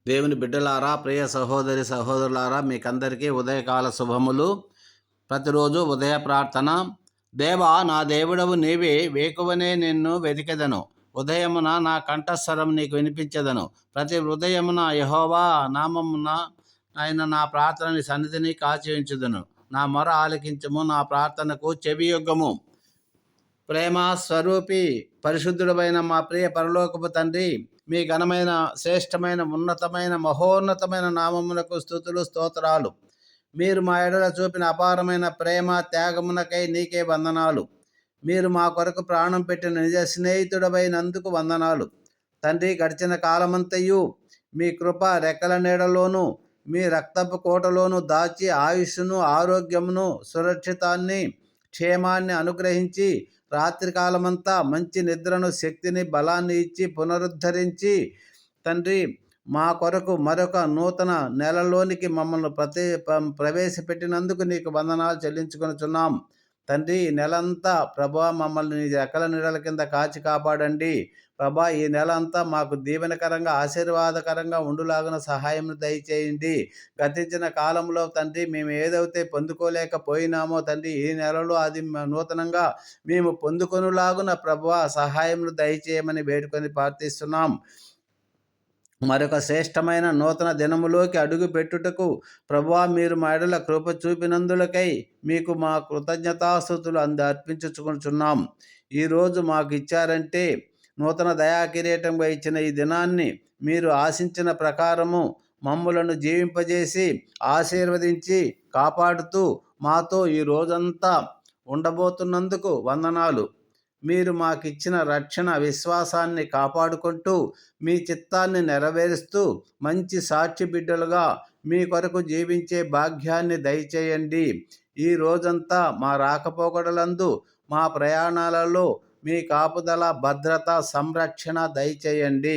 దేవుని బిడ్డలారా, ప్రియ సహోదరి సహోదరులారా, మీకందరికీ ఉదయకాల శుభములు. ప్రతిరోజు ఉదయ ప్రార్థన. దేవా, నా దేవుడవు నీవే, వేకువనే నిన్ను వెతికెదను. ఉదయమున నా కంఠస్వరం నీకు వినిపించెదను. ప్రతి హృదయమున యెహోవా నామమున నా ప్రార్థనని సన్నిధిని కాచి ఉంచుదును. నా మొర ఆలకించుము, నా ప్రార్థనకు చెవియొగ్గము. ప్రేమ స్వరూపి పరిశుద్ధుడమైన మా ప్రియ పరలోకపు తండ్రి, మీ ఘనమైన, శ్రేష్టమైన, ఉన్నతమైన, మహోన్నతమైన నామమునకు స్తుతులు, స్తోత్రాలు. మీరు మా ఎడల చూపిన అపారమైన ప్రేమ, త్యాగమునకై నీకే వందనాలు. మీరు మా కొరకు ప్రాణం పెట్టిన నిజ స్నేహితుడమైనందుకు వందనాలు. తండ్రి, గడిచిన కాలమంతయు మీ కృప రెక్కల నీడలోను, మీ రక్తపు కోటలోను దాచి ఆయుష్ను, ఆరోగ్యమును, సురక్షితాన్ని, క్షేమాన్ని అనుగ్రహించి రాత్రికాలమంతా మంచి నిద్రను, శక్తిని, బలాన్ని ఇచ్చి పునరుద్ధరించి తండ్రి, మా కొరకు మరొక నూతన నెలలోనికి మమ్మల్ని ప్రవేశపెట్టినందుకు నీకు వందనాలు చెల్లించుకొనుచున్నాం. తండ్రి, ఈ నెలంతా ప్రభా మమ్మల్ని నీ రెక్కల నీడల కింద కాచి కాపాడండి. ప్రభా, ఈ నెల అంతా మాకు దీవెనకరంగా, ఆశీర్వాదకరంగా ఉండులాగున సహాయం దయచేయండి. గతించిన కాలంలో తండ్రి, మేము ఏదైతే పొందుకోలేకపోయినామో తండ్రి, ఈ నెలలో అది నూతనంగా మేము పొందుకొనులాగున ప్రభువా సహాయం దయచేయమని వేడుకొని ప్రార్థిస్తున్నాం. మరొక శ్రేష్టమైన నూతన దినములోకి అడుగు పెట్టుటకు ప్రభువా మీరు మా ఎడల కృప చూపినందులకై మీకు మా కృతజ్ఞతాస్తుతులు అర్పించుచుకుంటున్నాం. ఈరోజు మాకు ఇచ్చారంటే నూతన దయాకిరీటంగా ఇచ్చిన ఈ దినాన్ని మీరు ఆశించిన ప్రకారము మమ్ములను జీవింపజేసి ఆశీర్వదించి కాపాడుతూ మాతో ఈ రోజంతా ఉండబోతున్నందుకు వందనాలు. మీరు మాకిచ్చిన రక్షణ విశ్వాసాన్ని కాపాడుకుంటూ మీ చిత్తాన్ని నెరవేరుస్తూ మంచి సాక్షి బిడ్డలుగా మీ కొరకు జీవించే భాగ్యాన్ని దయచేయండి. ఈ రోజంతా మా రాకపోకడలందు, మా ప్రయాణాలలో మీ కాపుదల, భద్రత, సంరక్షణ దయచేయండి.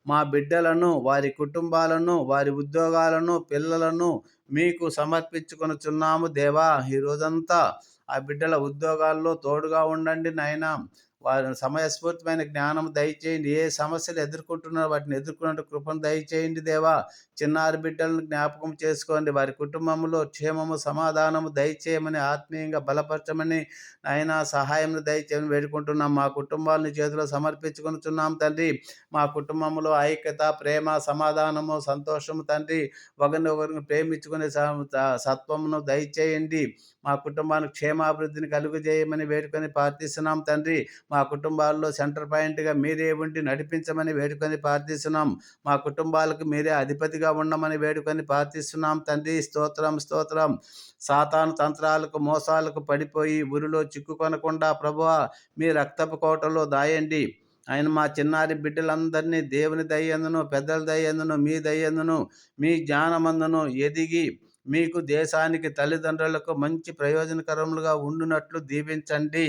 మా బిడ్డలను, వారి కుటుంబాలను, వారి ఉద్యోగాలను, పిల్లలను మీకు సమర్పించుకొనుచున్నాము దేవా. ఈ రోజంతా ఆ బిడ్డల ఉద్యోగాల్లో తోడుగా ఉండండి నాయనా. వారి సమయస్ఫూర్తిమైన జ్ఞానం దయచేయండి. ఏ సమస్యలు ఎదుర్కొంటున్నారో వాటిని ఎదుర్కొనే కృపను దయచేయండి దేవా. చిన్నారి బిడ్డలను జ్ఞాపకం చేసుకోండి. వారి కుటుంబంలో క్షేమము, సమాధానము దయచేయమని, ఆత్మీయంగా బలపరచమని ఆయన సహాయం దయచేయమని వేడుకుంటున్నాం. మా కుటుంబాలని చేతిలో సమర్పించుకుంటున్నాం తండ్రి. మా కుటుంబంలో ఐక్యత, ప్రేమ, సమాధానము, సంతోషము తండ్రి, ఒకరిని ప్రేమించుకునే సత్వమును దయచేయండి. మా కుటుంబానికి క్షేమాభివృద్ధిని కలుగజేయమని వేడుకొని ప్రార్థిస్తున్నాం తండ్రి. మా కుటుంబాల్లో సెంటర్ పాయింట్గా మీరే ఉండి నడిపించమని వేడుకొని ప్రార్థిస్తున్నాం. మా కుటుంబాలకు మీరే అధిపతిగా ఉండమని వేడుకొని ప్రార్థిస్తున్నాం తండ్రి. స్తోత్రం, స్తోత్రం. సాతాను తంత్రాలకు, మోసాలకు పడిపోయి ఉరిలో చిక్కుకొనకుండా ప్రభువా మీ రక్తపు కోటలో దాయండి. ఆయన మా చిన్నారి బిడ్డలందరినీ దేవుని దయ్యందును, పెద్దల దయ్యందును, మీ దయ్యందును, మీ జ్ఞానమందును ఎదిగి మీకు, దేశానికి, తల్లిదండ్రులకు మంచి ప్రయోజనకరములుగా ఉండునట్లు దీవించండి.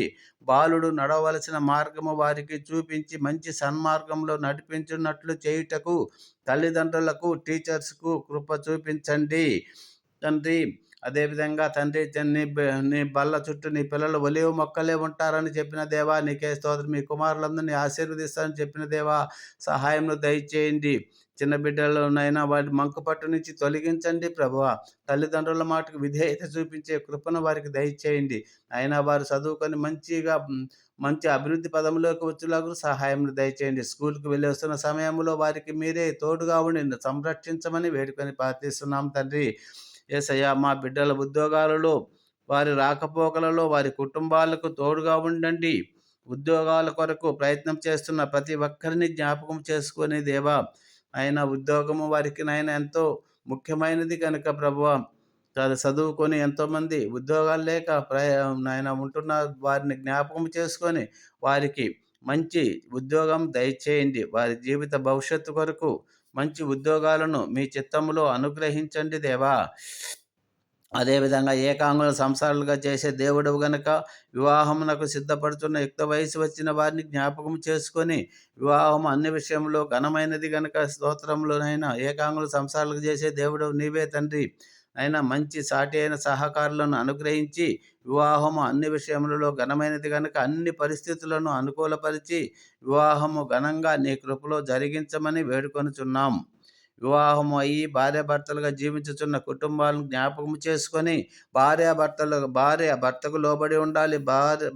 బాలుడు నడవలసిన మార్గము వారికి చూపించి మంచి సన్మార్గంలో నడిపించున్నట్లు చేయుటకు తల్లిదండ్రులకు, టీచర్స్కు కృప చూపించండి తండ్రి. అదేవిధంగా తండ్రి, నీ బల్ల చుట్టూ నీ పిల్లలు ఒలీవ మొక్కలే ఉంటారని చెప్పిన దేవా నీకే స్తోత్రం. మీ కుమారులందరినీ ఆశీర్వదిస్తారని చెప్పిన దేవా సహాయంను దయచేయండి. చిన్న బిడ్డలనైనా వాటి మంకుపట్టు నుంచి తొలగించండి ప్రభువా. తల్లిదండ్రుల మాటకు విధేయత చూపించే కృపను వారికి దయచేయండి. అయినా వారు చదువుకొని మంచి అభివృద్ధి పదంలోకి వచ్చేలాగా సహాయం దయచేయండి. స్కూల్కి వెళ్ళి వస్తున్న సమయంలో వారికి మీరే తోడుగా ఉండి సంరక్షించమని వేడుకొని ప్రార్థిస్తున్నాం తండ్రి. యేసయ్య, మా బిడ్డల ఉద్యోగాలలో, వారి రాకపోకలలో, వారి కుటుంబాలకు తోడుగా ఉండండి. ఉద్యోగాల కొరకు ప్రయత్నం చేస్తున్న ప్రతి ఒక్కరిని జ్ఞాపకం చేసుకొని దేవా, ఆయన ఉద్యోగము వారికి నాయన ఎంతో ముఖ్యమైనది కనుక ప్రభువా, చదువుకొని ఎంతోమంది ఉద్యోగాలు లేక నాయన ఉంటున్న వారిని జ్ఞాపకం చేసుకొని వారికి మంచి ఉద్యోగం దయచేయండి. వారి జీవిత భవిష్యత్తు కొరకు మంచి ఉద్యోగాలను మీ చిత్తములో అనుగ్రహించండి దేవా. అదేవిధంగా ఏకాంగుల సంసారాలుగా చేసే దేవుడవు గనక వివాహమునకు సిద్ధపడుతున్న యుక్త వయసు వచ్చిన వారిని జ్ఞాపకం చేసుకొని, వివాహం అన్ని విషయంలో ఘనమైనది గనక స్తోత్రంలోనైనా ఏకాంగుల సంసారాలకు చేసే దేవుడవు నీవే తండ్రి. అయినా మంచి సాటి అయిన సహకారులను అనుగ్రహించి, వివాహము అన్ని విషయములలో ఘనమైనది కనుక అన్ని పరిస్థితులను అనుకూలపరిచి వివాహము ఘనంగా నీ కృపలో జరిగించమని వేడుకొనుచున్నాం. వివాహం అయ్యి భార్యాభర్తలుగా జీవించుచున్న కుటుంబాలను జ్ఞాపకం చేసుకొని భార్య భర్తకు లోబడి ఉండాలి,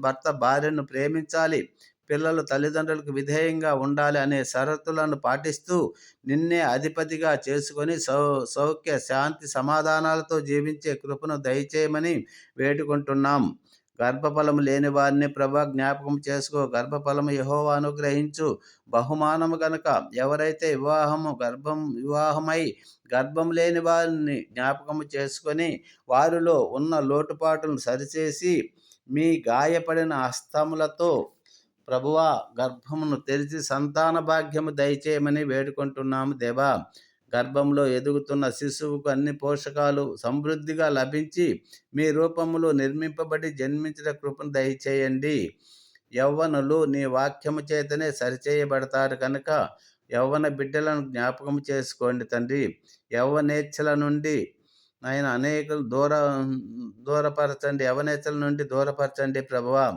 భర్త భార్యను ప్రేమించాలి, పిల్లలు తల్లిదండ్రులకు విధేయంగా ఉండాలి అనే షరతులను పాటిస్తూ నిన్నే అధిపతిగా చేసుకొని సౌఖ్య శాంతి సమాధానాలతో జీవించే కృపను దయచేయమని వేడుకుంటున్నాం. గర్భఫలము లేని వారిని ప్రభా జ్ఞాపకం చేసుకో. గర్భఫలము యెహోవా అనుగ్రహించు బహుమానము గనుక ఎవరైతే వివాహమై గర్భం లేని వారిని జ్ఞాపకము చేసుకొని వారిలో ఉన్న లోటుపాటును సరిచేసి మీ గాయపడిన హస్తములతో ప్రభువా గర్భమును తెరిచి సంతాన భాగ్యము దయచేయమని వేడుకుంటున్నాము దేవా. గర్భంలో ఎదుగుతున్న శిశువుకు అన్ని పోషకాలు సమృద్ధిగా లభించి మీ రూపములో నిర్మింపబడి జన్మించిన కృపను దయచేయండి. యవ్వనులు నీ వాక్యము చేతనే సరిచేయబడతారు కనుక యవ్వన బిడ్డలను జ్ఞాపకం చేసుకోండి తండ్రి. యవ్వనేచ్ఛల నుండి ఆయన అనేకులు దూరపరచండి. యవ్వనేచ్ఛల నుండి దూరపరచండి ప్రభువా.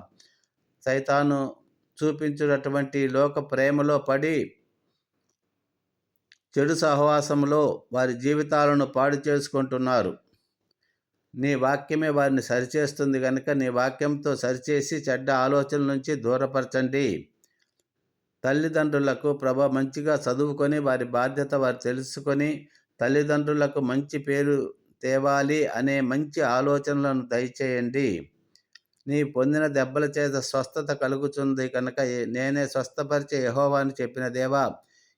సైతాను చూపించినటువంటి లోక ప్రేమలో పడి చెడు సహవాసంలో వారి జీవితాలను పాడు చేసుకుంటున్నారు. నీ వాక్యమే వారిని సరిచేస్తుంది కనుక నీ వాక్యంతో సరిచేసి చెడ్డ ఆలోచనల నుంచి దూరపరచండి. తల్లిదండ్రులకు మంచిగా చదువుకొని వారి బాధ్యత వారు తెలుసుకొని తల్లిదండ్రులకు మంచి పేరు తేవాలి అనే మంచి ఆలోచనలను దయచేయండి. నీ పొందిన దెబ్బల చేత స్వస్థత కలుగుతుంది కనుక నేనే స్వస్థపరిచే యెహోవా అని చెప్పిన దేవా.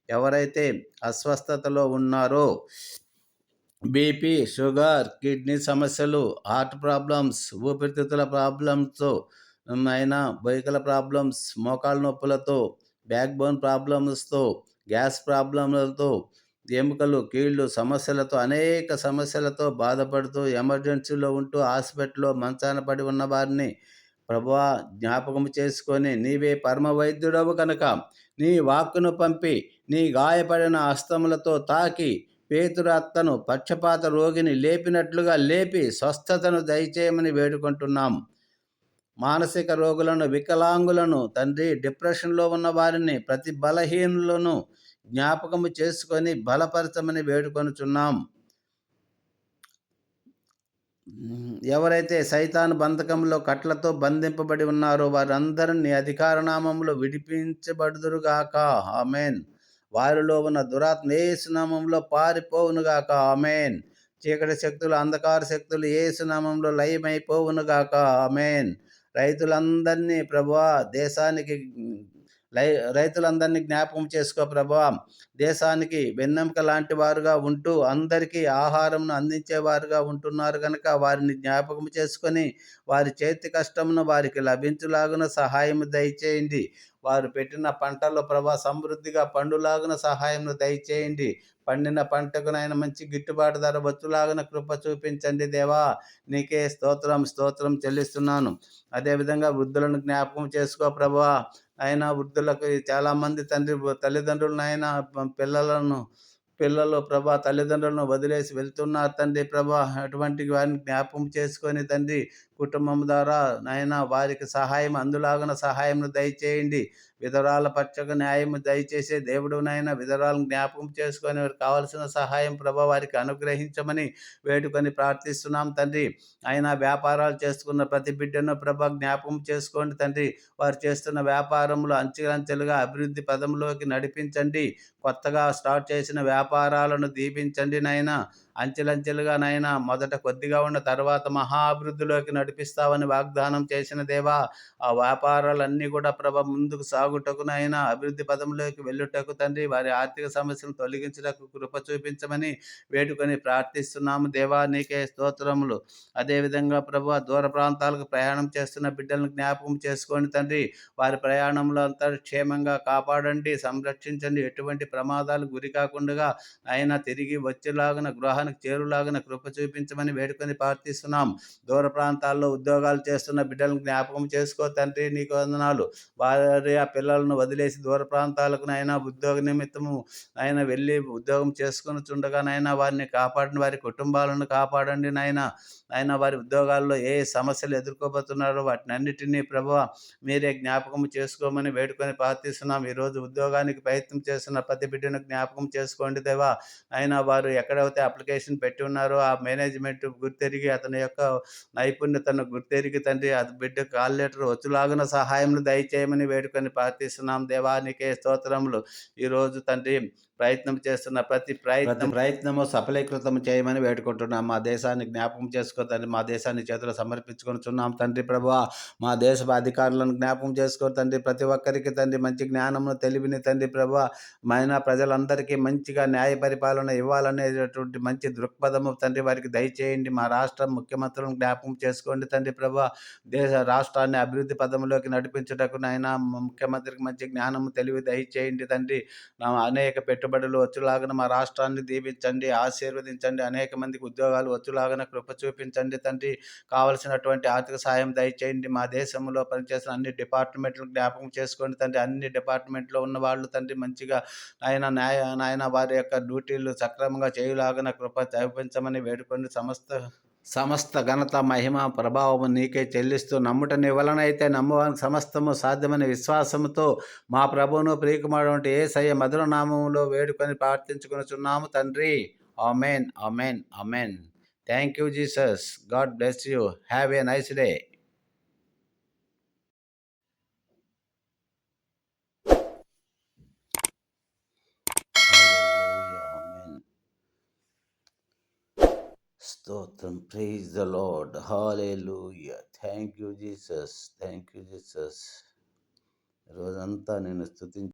ఎవరైతే అస్వస్థతలో ఉన్నారో బీపీ, షుగర్, కిడ్నీ సమస్యలు, హార్ట్ ప్రాబ్లమ్స్, ఊపిరితిత్తుల ప్రాబ్లమ్స్తో అయినా, బొయ్యికల ప్రాబ్లమ్స్, మోకాళ్ళ నొప్పులతో, బ్యాక్ బోన్ ప్రాబ్లమ్స్తో, గ్యాస్ ప్రాబ్లమ్లతో, ఎముకలు కీళ్ళు సమస్యలతో అనేక సమస్యలతో బాధపడుతూ ఎమర్జెన్సీలో ఉంటూ హాస్పిటల్లో మంచాన పడి ఉన్న వారిని ప్రభువా జ్ఞాపకం చేసుకొని నీవే పరమ వైద్యుడవు కనుక నీ వాక్కును పంపి నీ గాయపడిన హస్తములతో తాకి పేతురు అత్తను పక్షపాత రోగిని లేపినట్లుగా లేపి స్వస్థతను దయచేయమని వేడుకుంటున్నాం. మానసిక రోగులను, వికలాంగులను తండ్రి, డిప్రెషన్లో ఉన్న వారిని, ప్రతి బలహీనులను జ్ఞాపకము చేసుకొని బలపరచమని వేడుకొనుచున్నాం. ఎవరైతే సైతాను బంధకంలో కట్లతో బంధింపబడి ఉన్నారో వారందరూ నీ అధికార నామంలో విడిపించబడుదురుగాక. ఆమెన్. వారిలో ఉన్న దురాత్మ యేసు నామంలో పారిపోవునుగాక. ఆమెన్. చీకటి శక్తులు, అంధకార శక్తులు యేసు నామంలో లయమైపోవునుగాక. ఆమెన్. రైతులందరినీ ప్రభువా రైతులందరినీ జ్ఞాపకం చేసుకో ప్రభువా. దేశానికి వెన్నెముక లాంటి వారుగా ఉంటూ అందరికీ ఆహారంను అందించేవారుగా ఉంటున్నారు కనుక వారిని జ్ఞాపకం చేసుకొని వారి చేతి కష్టమును వారికి లభించులాగున సహాయం దయచేయండి. వారు పెట్టిన పంటల్లో ప్రభా సమృద్ధిగా పండులాగున సహాయం దయచేయండి. పండిన పంటకునైనా మంచి గిట్టుబాటు ధర వచ్చులాగున కృప చూపించండి దేవా. నీకే స్తోత్రం చెల్లిస్తున్నాను. అదేవిధంగా వృద్ధులను జ్ఞాపకం చేసుకో ప్రభువా. ఆయన వృద్ధులకు చాలామంది తల్లిదండ్రులను ఆయన పిల్లలు ప్రభా తల్లిదండ్రులను వదిలేసి వెళ్తున్నారు తండ్రి ప్రభా. అటువంటి వారిని జ్ఞాపకం చేసుకొని తండ్రి కుటుంబం ద్వారా నాయన వారికి సహాయం అందులాగున సహాయం దయచేయండి. విధవరాల పక్షకు న్యాయం దయచేసే దేవుడు నాయన విధవరాలను జ్ఞాపకం చేసుకొని వారికి కావలసిన సహాయం ప్రభా వారికి అనుగ్రహించమని వేడుకొని ప్రార్థిస్తున్నాం తండ్రి. ఆయన వ్యాపారాలు చేసుకున్న ప్రతి బిడ్డను ప్రభా జ్ఞాపకం చేసుకోండి తండ్రి. వారు చేస్తున్న వ్యాపారంలో అంచెలంచెలుగా అభివృద్ధి పదంలోకి నడిపించండి. కొత్తగా స్టార్ట్ చేసిన వ్యాపారాలను దీవించండి నాయన. అంచెలంచెలుగా నాయన మొదట కొద్దిగా ఉన్న తర్వాత మహా అభివృద్ధిలోకి నడిపిస్తావని వాగ్దానం చేసిన దేవా. ఆ వ్యాపారాలన్నీ కూడా ముందుకు సాగుటకు నాయన అభివృద్ధి పదంలోకి వెళ్ళుటకు తండ్రి వారి ఆర్థిక సమస్యలను తొలగించుటకు కృప చూపించమని వేడుకొని ప్రార్థిస్తున్నాము దేవా. నీకే స్తోత్రములు. అదేవిధంగా దూర ప్రాంతాలకు ప్రయాణం చేస్తున్న బిడ్డలను జ్ఞాపకం చేసుకోండి తండ్రి. వారి ప్రయాణంలో అంతా క్షేమంగా కాపాడండి, సంరక్షించండి. ఎటువంటి ప్రమాదాలు గురి కాకుండా ఆయన తిరిగి వచ్చేలాగున గృహ గృహానికి చేరులాగిన కృప చూపించమని వేడుకొని ప్రార్థిస్తున్నాం. దూర ప్రాంతాల్లో ఉద్యోగాలు చేస్తున్న బిడ్డలను జ్ఞాపకం చేసుకో తండ్రి. నీకు వందనాలు. వారి ఆ పిల్లలను వదిలేసి దూర ప్రాంతాలకు నైనా ఉద్యోగ నిమిత్తము ఆయన వెళ్ళి ఉద్యోగం చేసుకుని చుండగానైనా వారిని కాపాడండి, వారి కుటుంబాలను కాపాడండి నాయన. ఆయన వారి ఉద్యోగాల్లో ఏ సమస్యలు ఎదుర్కోబోతున్నారో వాటిని అన్నిటినీ ప్రభువ మీరే జ్ఞాపకం చేసుకోమని వేడుకొని ప్రార్థిస్తున్నాం. ఈరోజు ఉద్యోగానికి ప్రయత్నం చేస్తున్న ప్రతి బిడ్డను జ్ఞాపకం చేసుకోండి దేవా. అయినా వారు ఎక్కడైతే అప్లికేషన్ పెట్టి ఉన్నారో ఆ మేనేజ్మెంట్ గుర్తెరిగి అతని యొక్క నైపుణ్యతను గుర్తెరిగి తండ్రి అది బిడ్డ కాల్ లెటర్ వచ్చులాగున సహాయములు దయచేయమని వేడుకొని ప్రార్థిస్తున్నాం దేవా. నీకే స్తోత్రములు. ఈరోజు తండ్రి ప్రయత్నం చేస్తున్న ప్రతి ప్రయత్నము సఫలీకృతం చేయమని వేడుకుంటున్నాం. మా దేశాన్ని జ్ఞాపకం చేసుకో తండ్రి. మా దేశాన్ని చేతులు సమర్పించుకొనిచున్నాం తండ్రి ప్రభువా. మా దేశ అధికారులను జ్ఞాపకం చేసుకో తండ్రి. ప్రతి ఒక్కరికి తండ్రి మంచి జ్ఞానమును తెలివిని తండ్రి ప్రభువా మైన ప్రజలందరికీ మంచిగా న్యాయ పరిపాలన ఇవ్వాలనేటటువంటి మంచి దృక్పథము తండ్రి వారికి దయచేయండి. మా రాష్ట్ర ముఖ్యమంత్రులను జ్ఞాపకం చేసుకోండి తండ్రి ప్రభువా. రాష్ట్రాన్ని అభివృద్ధి పదంలోకి నడిపించుటకు నాయన ముఖ్యమంత్రికి మంచి జ్ఞానము తెలివి దయచేయండి తండ్రి. అనేక పెట్టుబడులు వచ్చులాగన మా రాష్ట్రాన్ని దీవించండి, ఆశీర్వదించండి. అనేక మందికి ఉద్యోగాలు వచ్చులాగన కృప చూపించండి తండ్రి. కావలసినటువంటి ఆర్థిక సాయం దయచేయండి. మా దేశంలో పనిచేసిన అన్ని డిపార్ట్మెంట్లు జ్ఞాపకం చేసుకోండి తండ్రి. అన్ని డిపార్ట్మెంట్లో ఉన్న వాళ్ళు తండ్రి మంచిగా నాయన వారి యొక్క డ్యూటీలు సక్రమంగా చేయులాగన కృప చూపించమని వేడుకొని సమస్త ఘనత మహిమ ప్రభావము నీకే చెల్లిస్తూ నమ్ముట నీ వలనైతే నమ్మువానికి సమస్తము సాధ్యమనే విశ్వాసముతో మా ప్రభువును ప్రియకుమారుడు యేసయ్య మధుర నామములో వేడుకొని ప్రార్థించుకొనుచున్నాము తండ్రి. Amen, amen, amen. Thank you Jesus. God bless you. Have a nice day. స్తోత్రం. Praise the Lord. Hallelujah. Thank you Jesus. Thank you Jesus. రోజంతా నేను స్తుతించి